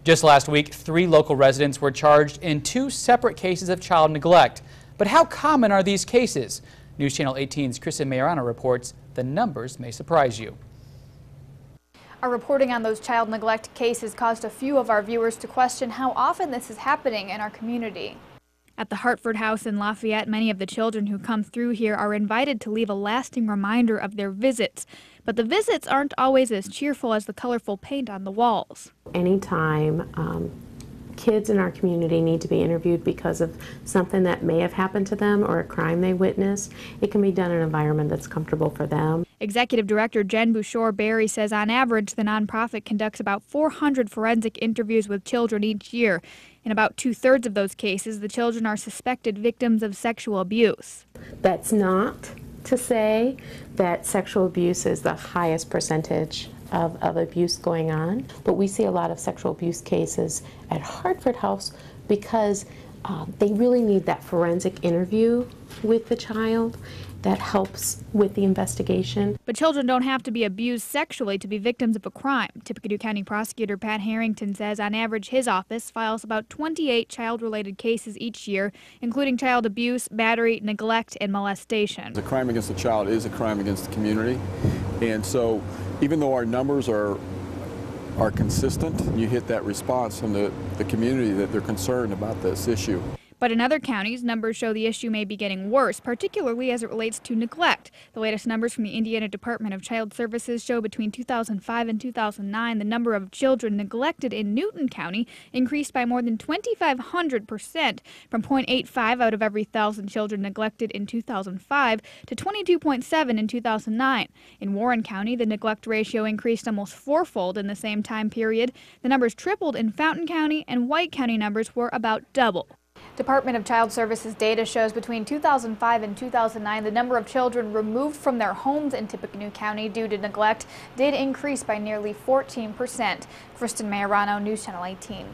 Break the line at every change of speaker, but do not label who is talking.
Just last week, 3 local residents were charged in 2 separate cases of child neglect. But how common are these cases? News Channel 18's Kristen Majorano reports the numbers may surprise you.
Our reporting on those child neglect cases caused a few of our viewers to question how often this is happening in our community. At the Hartford House in Lafayette, many of the children who come through here are invited to leave a lasting reminder of their visits. But the visits aren't always as cheerful as the colorful paint on the walls.
Anytime kids in our community need to be interviewed because of something that may have happened to them or a crime they witnessed, it can be done in an environment that's comfortable for them.
Executive Director Jen Bouchard-Berry says on average the nonprofit conducts about 400 forensic interviews with children each year. In about 2/3 of those cases, the children are suspected victims of sexual abuse.
That's not to say that sexual abuse is the highest percentage of abuse going on, but we see a lot of sexual abuse cases at Hartford House because they really need that forensic interview with the child that helps with the investigation.
But children don't have to be abused sexually to be victims of a crime. Tippecanoe County Prosecutor Pat Harrington says on average his office files about 28 child-related cases each year, including child abuse, battery, neglect, and molestation.
A crime against a child is a crime against the community, and so even though our numbers are consistent, you hit that response from the community that they're concerned about this issue.
But in other counties, numbers show the issue may be getting worse, particularly as it relates to neglect. The latest numbers from the Indiana Department of Child Services show between 2005 and 2009, the number of children neglected in Newton County increased by more than 2,500%, from 0.85 out of every 1,000 children neglected in 2005 to 22.7 in 2009. In Warren County, the neglect ratio increased almost fourfold in the same time period. The numbers tripled in Fountain County, and White County numbers were about double. Department of Child Services data shows between 2005 and 2009, the number of children removed from their homes in Tippecanoe County due to neglect did increase by nearly 14%. Kristen Majorano, News Channel 18.